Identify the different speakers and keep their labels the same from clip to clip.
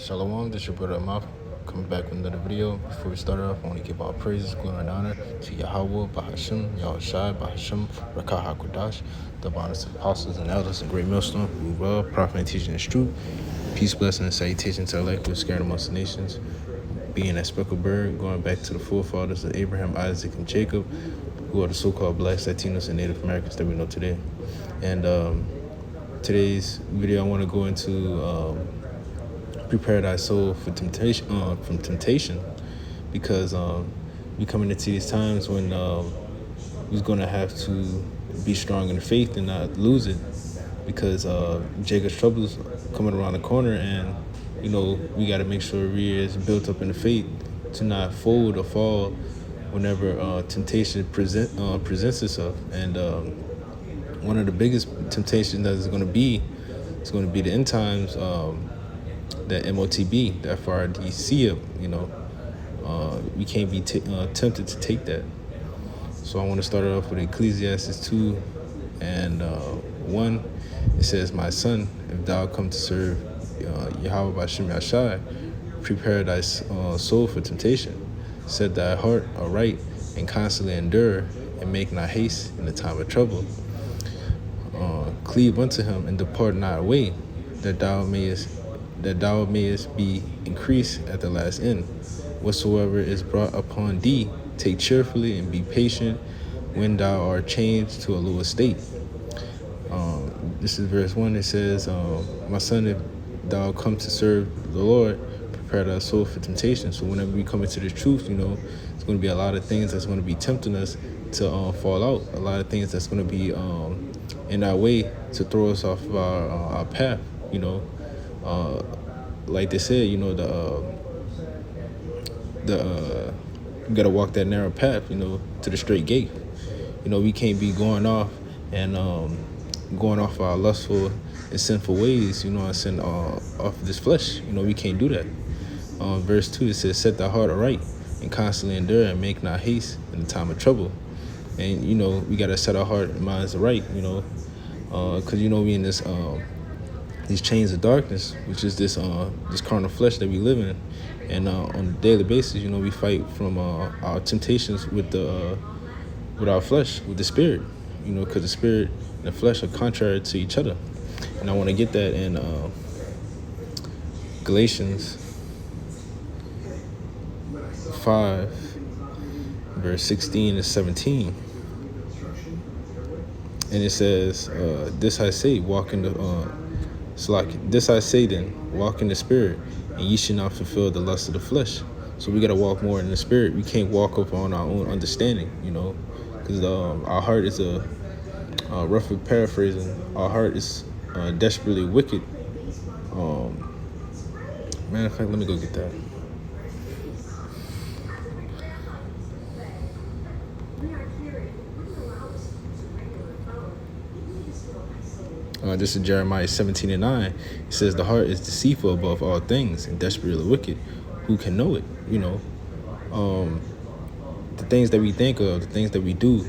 Speaker 1: Shalom, this is your brother Amaf. Coming back with another video. Before we start off, I want to give all praises, glory, and honor to Yahweh, Bahashim, Yahushai, Bahashim, Rakah HaKodash, the honest apostles and elders and great millstone, who love, prophet, and teaching is true. Peace, blessing, and salutation to elect who are scattered amongst the nations. Being that speckled bird, going back to the forefathers of Abraham, Isaac, and Jacob, who are the so-called blacks, Latinos, and Native Americans that we know today. And today's video, I want to go into prepare thy soul for temptation, from temptation, because we coming into these times when we're going to have to be strong in the faith and not lose it, because Jacob's trouble's coming around the corner, and we got to make sure we is built up in the faith to not fold or fall whenever temptation presents itself. And one of the biggest temptations that is going to be the end times, that MOTB, that FRDC, we can't be tempted to take that. So I want to start it off with Ecclesiastes 2 and 1. It says, "My son, if thou come to serve Yahweh B'Shem Yashai, prepare thy soul for temptation. Set thy heart aright and constantly endure, and make not haste in the time of trouble. Cleave unto him and depart not away, that thou mayest be increased at the last end. Whatsoever is brought upon thee, take cheerfully and be patient when thou art changed to a lower state." This is verse 1. It says, "My son, if thou come to serve the Lord, prepare thy soul for temptation." So whenever we come into the truth, it's going to be a lot of things that's going to be tempting us to fall out. A lot of things that's going to be in our way to throw us off of our path. Like they said, you gotta walk that narrow path, to the straight gate. We can't be going off and going off our lustful and sinful ways, and off this flesh. We can't do that. Verse 2, it says, "Set thy heart aright and constantly endure, and make not haste in the time of trouble." And we gotta set our heart and minds aright, because we in this these chains of darkness, which is this carnal flesh that we live in, and on a daily basis, we fight from our temptations with our flesh, with the spirit, because the spirit and the flesh are contrary to each other. And I want to get that in Galatians 5, verse 16 to 17. And it says, "This I say, this I say then, walk in the spirit, and ye should not fulfill the lust of the flesh." So we got to walk more in the spirit. We can't walk up on our own understanding, because our heart is roughly paraphrasing, our heart is desperately wicked. Matter of fact, let me go get that. This is Jeremiah 17 and 9. It says, "The heart is deceitful above all things and desperately wicked. Who can know it?" The things that we think of, the things that we do,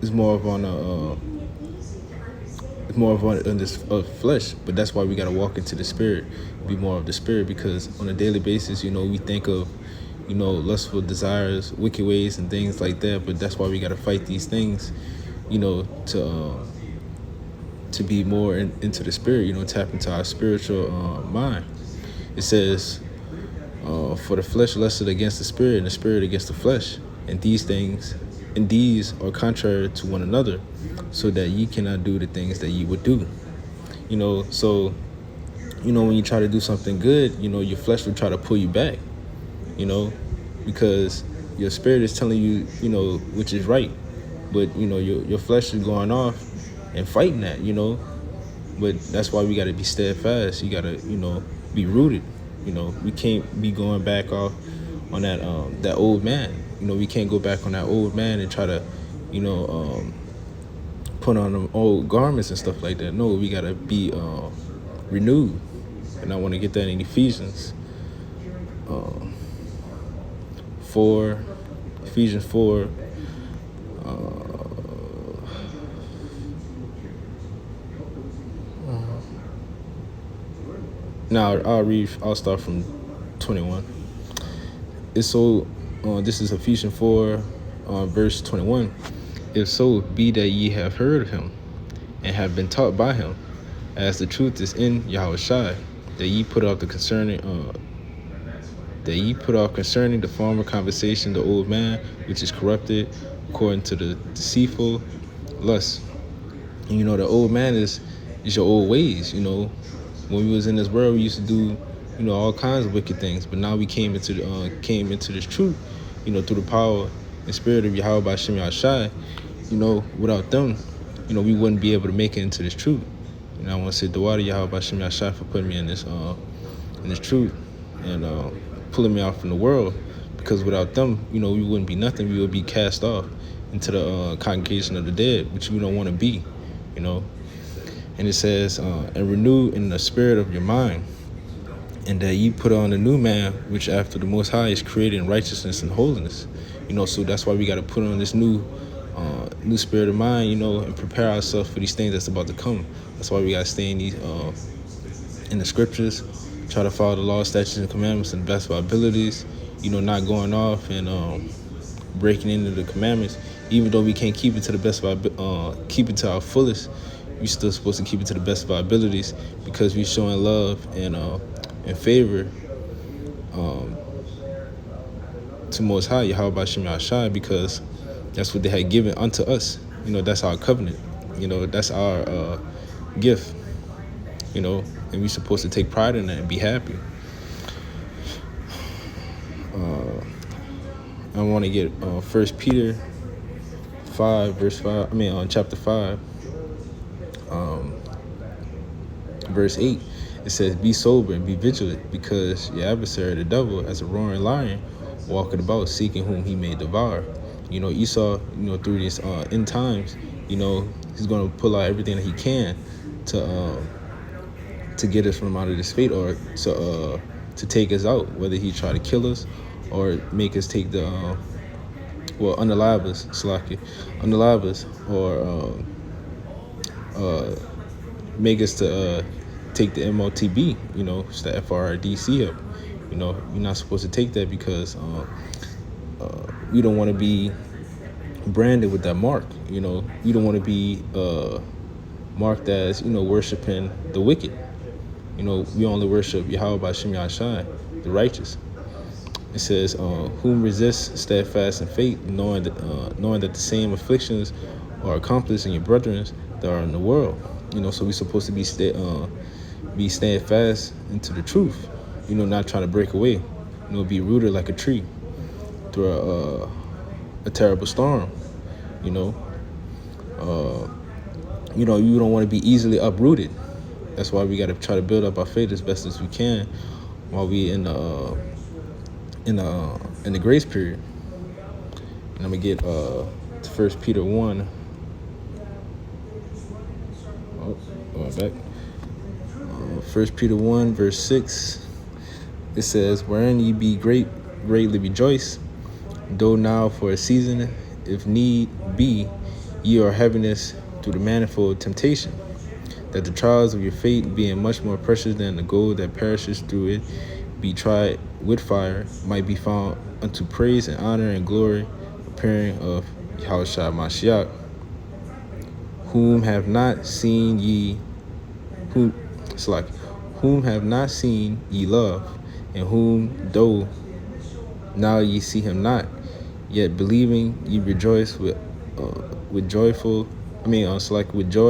Speaker 1: is more of on this flesh. But that's why we got to walk into the spirit, be more of the spirit, because on a daily basis, we think of, lustful desires, wicked ways, and things like that. But that's why we got to fight these things, to be more into the spirit, tap into our spiritual mind. It says, "For the flesh lusted against the spirit, and the spirit against the flesh. And these are contrary to one another, so that ye cannot do the things that ye would do." So, when you try to do something good, your flesh will try to pull you back, because your spirit is telling you, which is right. But, your flesh is going off and fighting that, But that's why we got to be steadfast. You got to, be rooted. We can't be going back off on that old man. We can't go back on that old man and try to, put on them old garments and stuff like that. No, we got to be renewed. And I want to get that in Ephesians 4. Ephesians 4. Now I'll start from 21. It's so. This is Ephesians 4, verse 21. If so, be that ye have heard of him, and have been taught by him, as the truth is in Yahushua, that ye put off concerning the former conversation the old man, which is corrupted according to the deceitful lust. And the old man is your old ways. When we was in this world, we used to do all kinds of wicked things, but now we came into this truth, through the power and spirit of Yahweh B'Shem Yahshai. Without them, we wouldn't be able to make it into this truth. I want to say the water Yahweh B'Shem Yahshai for putting me in this truth and pulling me out from the world, because without them, we wouldn't be nothing. We would be cast off into the congregation of the dead, which we don't want to be. And it says, and renew in the spirit of your mind, and that ye put on the new man, which after the Most High is created in righteousness and holiness. So that's why we got to put on this new spirit of mind, and prepare ourselves for these things that's about to come. That's why we got to stay in these in the scriptures, try to follow the law, statutes, and commandments in the best of our abilities. Not going off and breaking into the commandments, even though we can't keep it to the best of keep it to our fullest. We still supposed to keep it to the best of our abilities, because we're showing love and favor to Most High, Yahweh B'Shem Yahshai, because that's what they had given unto us. That's our covenant. That's our gift. And we're supposed to take pride in that and be happy. I want to get 1 Peter 5, verse 5. Chapter 5. Verse 8, it says, be sober and be vigilant, because your adversary, the devil, as a roaring lion, walking about, seeking whom he may devour. Esau, through these end times, he's going to pull out everything that he can to get us from out of this fate, or to take us out, whether he try to kill us or make us take the unalive us, or make us to take the MOTB, it's the FRDC up. You're not supposed to take that, because we don't want to be branded with that mark. You don't want to be marked as, worshiping the wicked. We only worship Yahweh B'Shem Yahshai, the righteous. It says, whom resist steadfast in faith, knowing that the same afflictions are accomplished in your brethren that are in the world. So we're supposed to be steadfast into the truth. Not trying to break away. Be rooted like a tree through a terrible storm. You don't want to be easily uprooted. That's why we got to try to build up our faith as best as we can while we in the grace period. And I'm gonna get 1 Peter 1. Going back. 1 Peter 1, verse 6. It says, wherein ye be greatly rejoice, though now for a season, if need be, ye are heaviness through the manifold temptation, that the trials of your faith, being much more precious than the gold that perishes through it, be tried with fire, might be found unto praise and honor and glory, appearing of Yahushua Mashiach, whom have not seen ye love, and whom though now ye see him not, yet believing ye rejoice with joy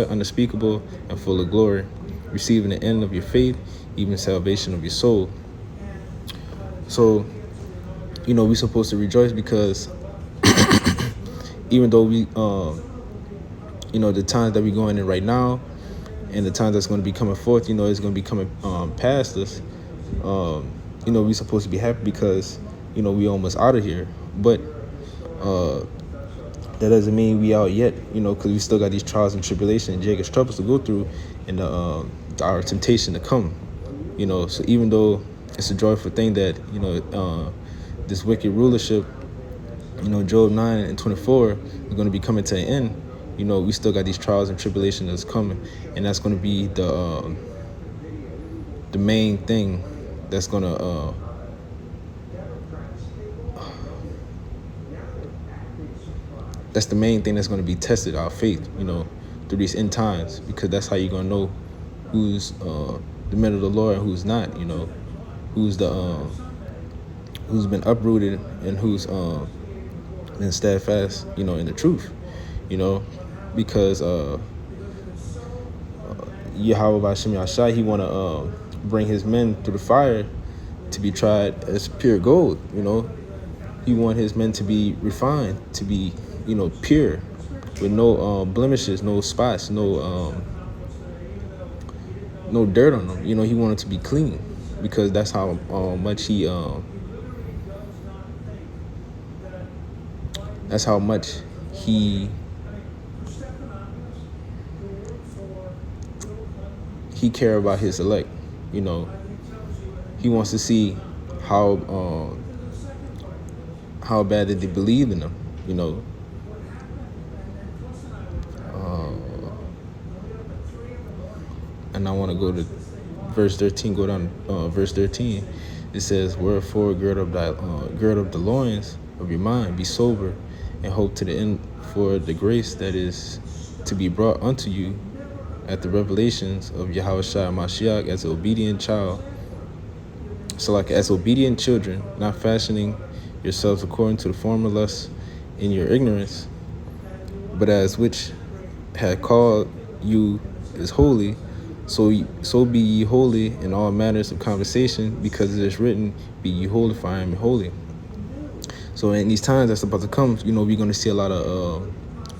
Speaker 1: unspeakable and full of glory, receiving the end of your faith, even salvation of your soul. So, we're supposed to rejoice, because even though we, the times that we're going in right now, and the times that's going to be coming forth, it's going to be coming past us. We're supposed to be happy, because, we almost out of here. But that doesn't mean we out yet, because we still got these trials and tribulations and Jacob's troubles to go through, and our temptation to come. So even though it's a joyful thing that, this wicked rulership, Job 9 and 24 is going to be coming to an end. We still got these trials and tribulations that's coming, and that's going to be the main thing that's gonna be tested, our faith, through these end times, because that's how you're gonna know who's the men of the Lord and who's not, who's who's been uprooted and who's been steadfast, in the truth, because Yahweh B'Shem Yahshai, he want to bring his men through the fire to be tried as pure gold, He want his men to be refined, to be, pure, with no blemishes, no spots, no dirt on them. He wanted to be clean, because that's how much he care about his elect. He wants to see how bad did they believe in him, and I want to go to verse 13. Go down verse 13. It says, "Wherefore gird up the loins of your mind, be sober, and hope to the end for the grace that is to be brought unto you at the revelations of Yahushua Mashiach, as an obedient child, so like as obedient children, not fashioning yourselves according to the former lusts in your ignorance, but as which had called you is holy, so be ye holy in all manners of conversation, because it is written, be ye holy, for I am holy." So in these times that's about to come, we're going to see a lot of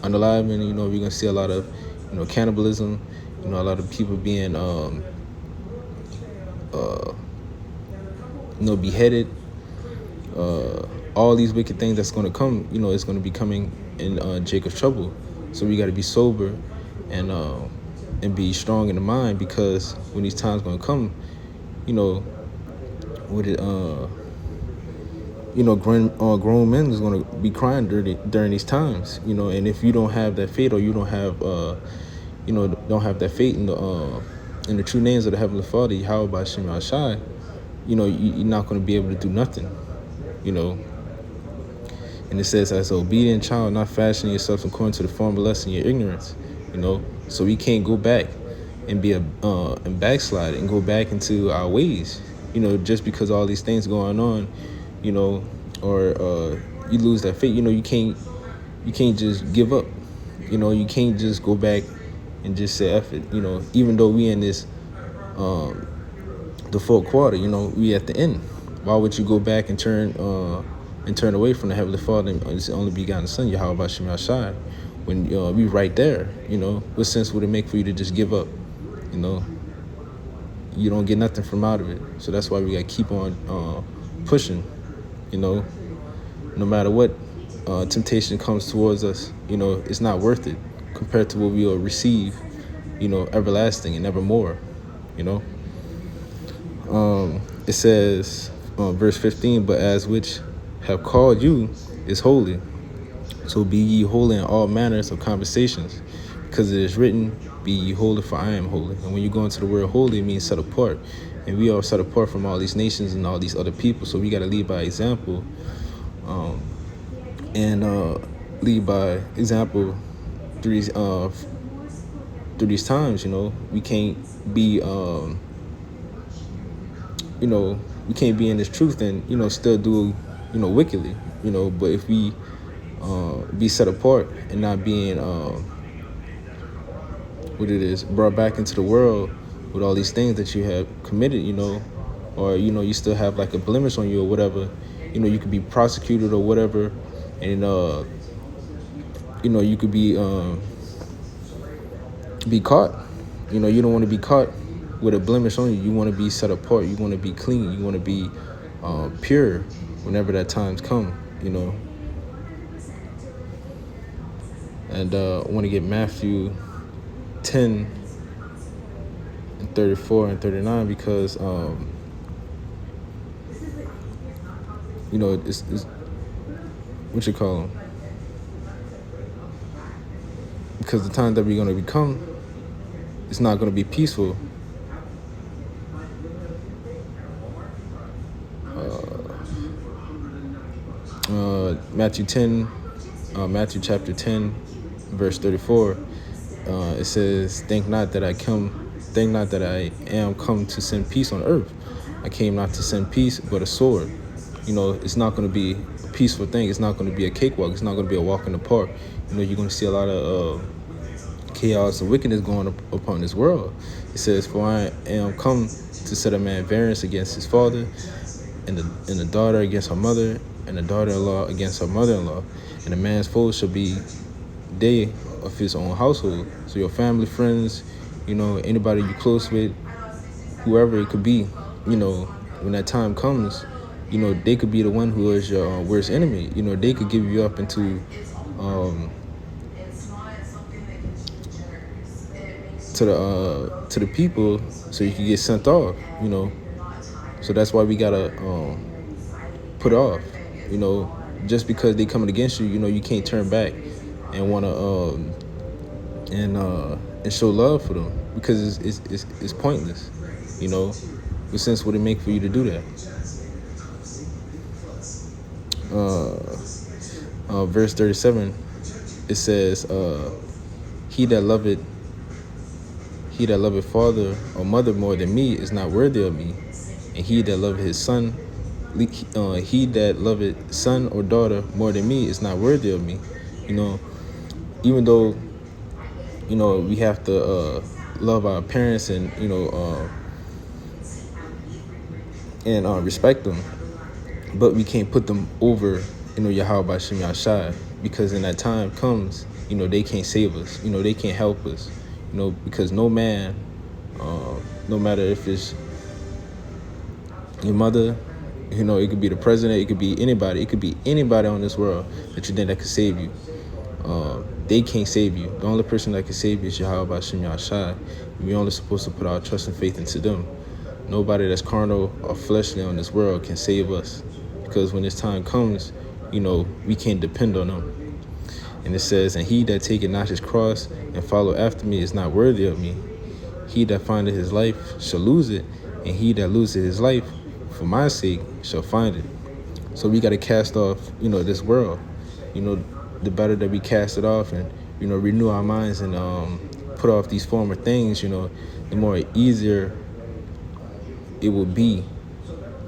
Speaker 1: unaliving, we're going to see a lot of, cannibalism, a lot of people being, beheaded, all these wicked things that's going to come, it's going to be coming in Jacob's trouble. So we got to be sober and be strong in the mind, because when these times going to come, grown men is going to be crying during these times, and if you don't have that faith, or you don't have, don't have that faith in the true names of the Heavenly Father, Yahweh B'Shem Yahshai, you're not going to be able to do nothing, And it says, as an obedient child, not fashioning yourself according to the former lust in your ignorance, So we can't go back and be and backslide and go back into our ways, just because all these things going on, or you lose that faith. You can't just give up. You can't just go back and just say F it. Even though we in this the fourth quarter, we at the end. Why would you go back and turn away from the Heavenly Father and His only begotten Son, Yahweh B'Shem Yahshai, when we right there? What sense would it make for you to just give up? You don't get nothing from out of it. So that's why we got to keep on pushing. No matter what temptation comes towards us, it's not worth it compared to what we will receive, everlasting and evermore. It says, verse 15, "But as which have called you is holy, so be ye holy in all manners of conversations, because it is written, be ye holy, for I am holy." And when you go into the word holy, it means set apart. And we are set apart from all these nations and all these other people. So we got to lead by example, and lead by example through these times. We can't be, we can't be in this truth and still do wickedly. But if we be set apart and not being brought back into the world with all these things that you have committed, or you still have like a blemish on you or whatever, you could be prosecuted or whatever, and you could be caught. You don't want to be caught with a blemish on you. You want to be set apart. You want to be clean. You want to be pure whenever that time's come. And I want to get Matthew 10 and 34 and 39, because it's what you call them, because the time that we're going to become, it's not going to be peaceful. Matthew chapter 10, verse 34. It says, think not that I am come to send peace on earth. I came not to send peace, but a sword. It's not going to be a peaceful thing. It's not going to be a cakewalk. It's not going to be a walk in the park. You're going to see a lot of chaos and wickedness going upon this world. It says, for I am come to set a man variance against his father, and the daughter against her mother, and the daughter-in-law against her mother-in-law. And a man's foes shall be they of his own household. So your family, friends, anybody you close with, whoever it could be, when that time comes, they could be the one who is your worst enemy. They could give you up into to the people so you can get sent off. So that's why we gotta put off. Just because they coming against you, you can't turn back and wanna and show love for them, because it's pointless. What sense would it make for you to do that? Verse 37, it says, he that loveth father or mother more than me is not worthy of me, and he that loveth his son, he that loveth son or daughter more than me is not worthy of me. Even though we have to love our parents and respect them, but we can't put them over Yahweh B'Shem Yahshai, because in that time comes, they can't save us, they can't help us, because no man, no matter if it's your mother, it could be the president, it could be anybody on this world that you think that could save you. They can't save you. The only person that can save you is Yahweh B'Shem Yahshai. We're only supposed to put our trust and faith into them. Nobody that's carnal or fleshly on this world can save us, because when this time comes, we can't depend on them. And it says, and he that taketh not his cross and follow after me is not worthy of me. He that findeth his life shall lose it, and he that loseth his life for my sake shall find it. So we got to cast off, this world. The better that we cast it off and, renew our minds and put off these former things, the more easier it will be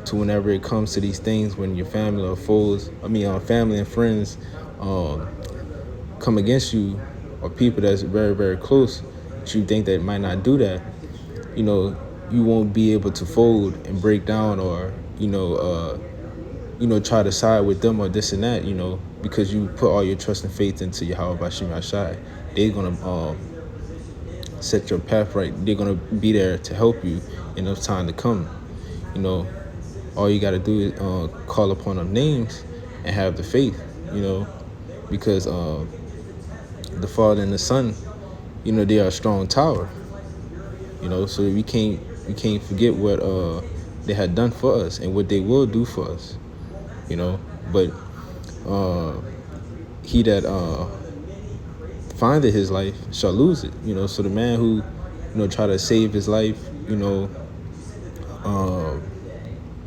Speaker 1: to, whenever it comes to these things, when your family or family and friends come against you, or people that's very, very close that you think that might not do that, you won't be able to fold and break down, or try to side with them or this and that, because you put all your trust and faith into Yahweh B'Shem Yahshai. They're gonna set your path right. They're gonna be there to help you in the time to come. All you gotta do is call upon them names and have the faith. Because the Father and the Son, they are a strong tower. So we can't forget what they had done for us and what they will do for us. But he that findeth his life shall lose it. So the man who try to save his life,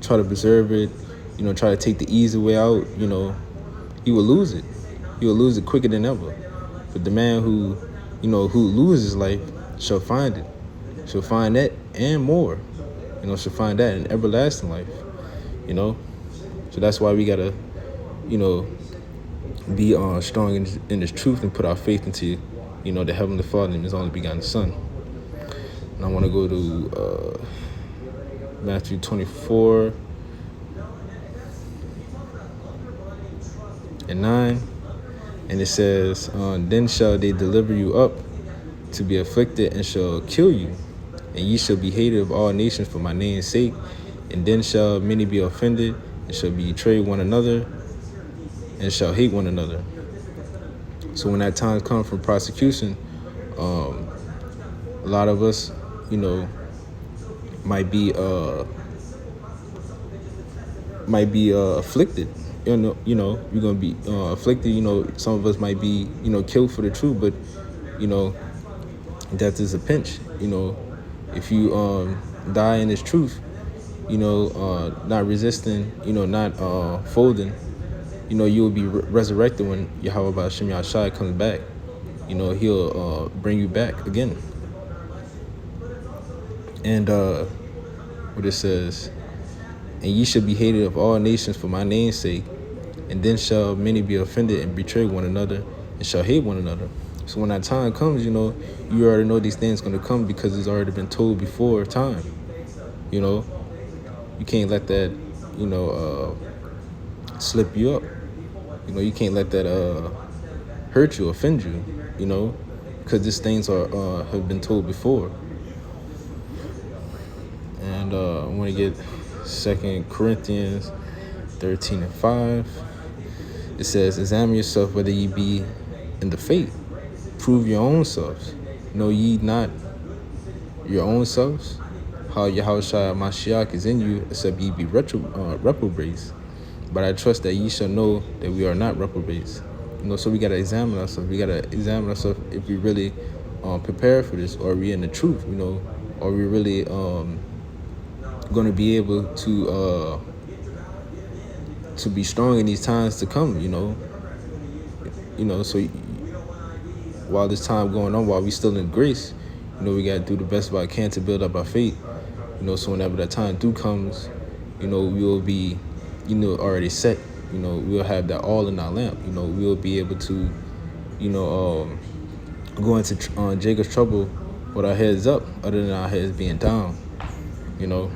Speaker 1: try to preserve it, try to take the easy way out, he will lose it. He will lose it quicker than ever. But the man who loses his life shall find it. Shall find that and more. Shall find that in everlasting life. So that's why we gotta, be strong in this truth and put our faith into, the Heavenly Father and His only begotten Son. And I want to go to Matthew 24 and 9, and it says, then shall they deliver you up to be afflicted, and shall kill you, and ye shall be hated of all nations for my name's sake, and then shall many be offended, and shall betray one another, and shall hate one another. So when that time comes from prosecution, a lot of us, might be afflicted. You're gonna be afflicted. Some of us might be killed for the truth, but death is a pinch. If you die in this truth, not resisting, not folding, you will be resurrected when Yahweh Ba'ashem Yahshai comes back. He'll bring you back again. And what it says, and ye shall be hated of all nations for my name's sake, and then shall many be offended and betray one another and shall hate one another. So when that time comes, you already know these things going to come because it's already been told before time. You can't let that, slip you up. You can't let that hurt you, offend you, because these things have been told before. And I want to get 2 Corinthians 13:5. It says, examine yourself whether ye be in the faith. Prove your own selves. Know ye not your own selves? How Yahushua Mashiach is in you, except ye be reprobates. But I trust that ye shall know that we are not reprobates. So we got to examine ourselves. We got to examine ourselves if we really prepare for this, or we in the truth, or we really going to be able to be strong in these times to come, so while this time going on, while we still in grace, we got to do the best of our can to build up our faith, so whenever that time comes, we will be, already set, we'll have that all in our lamp, we'll be able to, go into Jacob's trouble with our heads up, other than our heads being down, and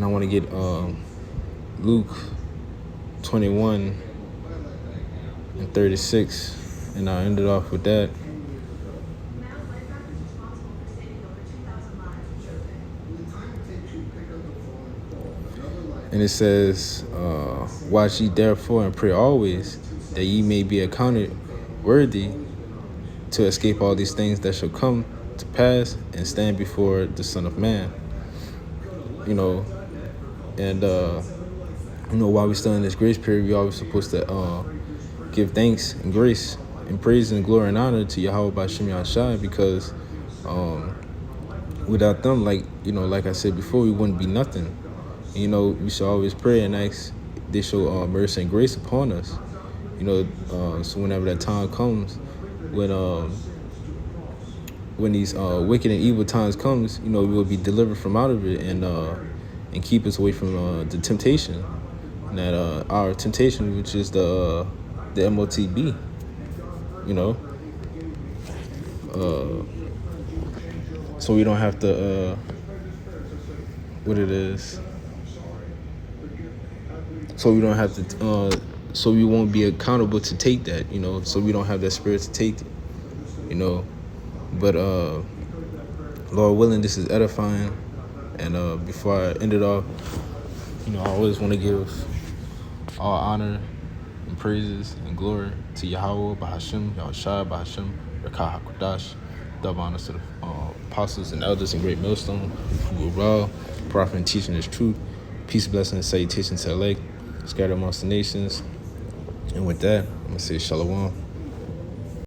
Speaker 1: I want to get Luke 21:36, and I ended off with that. And it says, watch ye therefore and pray always, that ye may be accounted worthy to escape all these things that shall come to pass and stand before the Son of Man. And while we're still in this grace period, we always supposed to give thanks and grace and praise and glory and honor to Yahweh Ba'ashem Yahshai, because without them, like I said before, we wouldn't be nothing. We should always pray and ask they show mercy and grace upon us. So whenever that time comes, when these wicked and evil times comes, we will be delivered from out of it and keep us away from the temptation. And that our temptation, which is the MOTB, so we don't have to what it is. So we don't have to. So we won't be accountable to take that. So we don't have that spirit to take it. But Lord willing, this is edifying. And before I end it off, I always want to give all honor and praises and glory to Yahweh Ba'ashem Yahushai Ba'ashem Rakah HaKodash. Double honors to the apostles and elders in Great Millstone who were raw, prophet and teaching this truth. Peace, blessing, and salutation to elect scattered amongst the nations. And with that, I'm going to say shalom.